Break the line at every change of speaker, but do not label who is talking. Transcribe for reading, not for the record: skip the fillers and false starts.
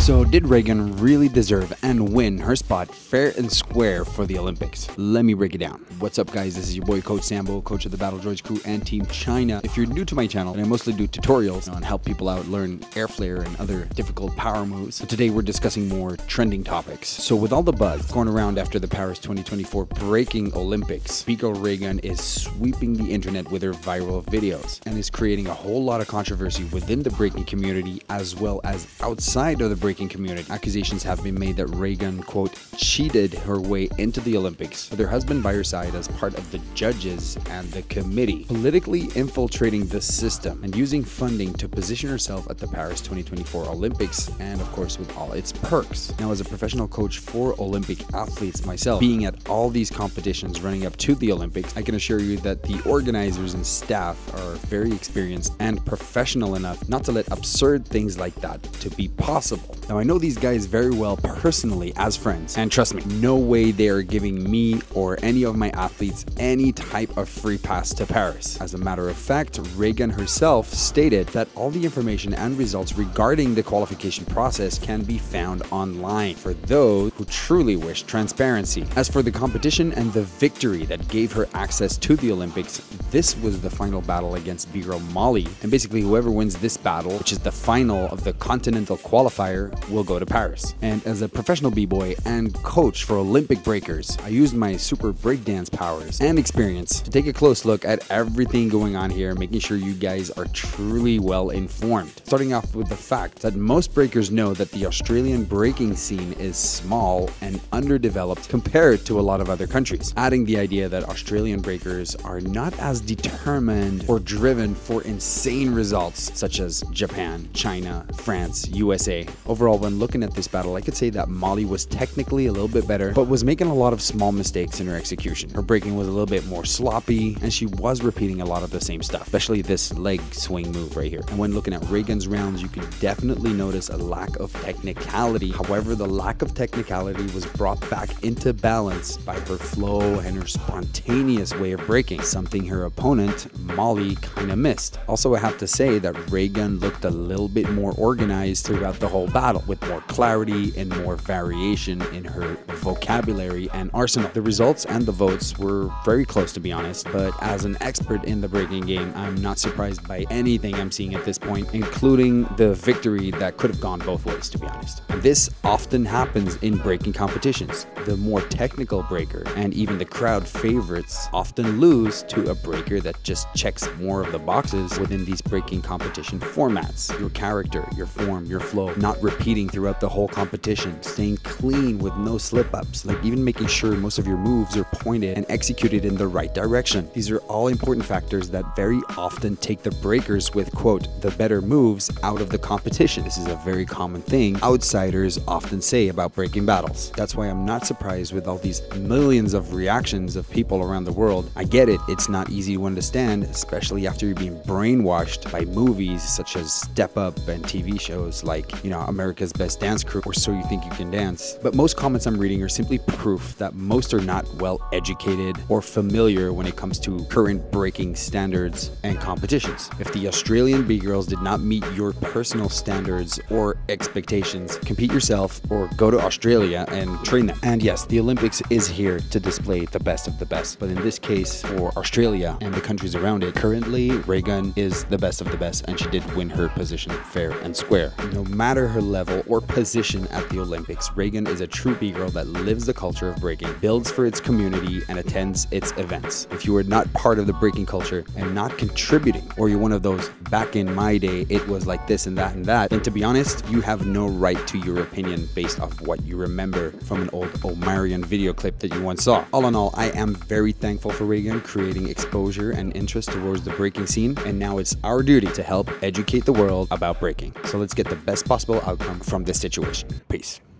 So did Raygun really deserve and win her spot fair and square for the Olympics? Let me break it down. What's up guys, this is your boy Coach Sambo, coach of the Battle Droids crew and Team China. If you're new to my channel, and I mostly do tutorials on help people out learn air flare and other difficult power moves. So today we're discussing more trending topics. So with all the buzz going around after the Paris 2024 breaking Olympics, B-Girl Raygun is sweeping the internet with her viral videos and is creating a whole lot of controversy within the breaking community as well as outside of the breaking community. Accusations have been made that Raygun, quote, cheated her way into the Olympics with her husband by her side as part of the judges and the committee, politically infiltrating the system and using funding to position herself at the Paris 2024 Olympics and of course with all its perks. Now, as a professional coach for Olympic athletes myself, being at all these competitions running up to the Olympics, I can assure you that the organizers and staff are very experienced and professional enough not to let absurd things like that to be possible. Now, I know these guys very well personally as friends, and trust me, no way they are giving me or any of my athletes any type of free pass to Paris. As a matter of fact, Raygun herself stated that all the information and results regarding the qualification process can be found online for those who truly wish transparency. As for the competition and the victory that gave her access to the Olympics, this was the final battle against B-Girl Molly, and basically whoever wins this battle, which is the final of the continental qualifier, will go to Paris. And as a professional b-boy and coach for Olympic breakers, I used my super breakdance powers and experience to take a close look at everything going on here, making sure you guys are truly well informed. Starting off with the fact that most breakers know that the Australian breaking scene is small and underdeveloped compared to a lot of other countries, adding the idea that Australian breakers are not as determined or driven for insane results such as Japan, China, France, USA. Overall, when looking at this battle, I could say that Molly was technically a little bit better, but was making a lot of small mistakes in her execution. Her breaking was a little bit more sloppy, and she was repeating a lot of the same stuff, especially this leg swing move right here. And when looking at Raygun's rounds, you can definitely notice a lack of technicality. However, the lack of technicality was brought back into balance by her flow and her spontaneous way of breaking, something her opponent, Molly, kind of missed. Also, I have to say that Raygun looked a little bit more organized throughout the whole battle, with more clarity and more variation in her vocabulary and arsenal. The results and the votes were very close, to be honest, but as an expert in the breaking game, I'm not surprised by anything I'm seeing at this point, including the victory that could have gone both ways, to be honest. And this often happens in breaking competitions. The more technical breaker and even the crowd favorites often lose to a breaker that just checks more of the boxes within these breaking competition formats. Your character, your form, your flow, not repeating throughout the whole competition, staying clean with no slip-ups, like even making sure most of your moves are pointed and executed in the right direction. These are all important factors that very often take the breakers with, quote, the better moves out of the competition. This is a very common thing outsiders often say about breaking battles. That's why I'm not surprised with all these millions of reactions of people around the world. I get it, it's not easy to understand, especially after you're being brainwashed by movies such as Step Up and TV shows like, America's Best Dance Crew or So You Think You Can Dance. But most comments I'm reading are simply proof that most are not well educated or familiar when it comes to current breaking standards and competitions. If the Australian B-Girls did not meet your personal standards or expectations, compete yourself or go to Australia and train them. And yes, the Olympics is here to display the best of the best. But in this case, for Australia and the countries around it, currently Raygun is the best of the best, and she did win her position fair and square. No matter her level or position at the Olympics, Raygun is a true B-Girl that lives the culture of breaking, builds for its community, and attends its events. If you are not part of the breaking culture and not contributing, or you're one of those back in my day, it was like this and that, then to be honest, you have no right to your opinion based off what you remember from an old Omarion video clip that you once saw. All in all, I am very thankful for Raygun creating exposure and interest towards the breaking scene, and now it's our duty to help educate the world about breaking. So let's get the best possible outcome from this situation. Peace.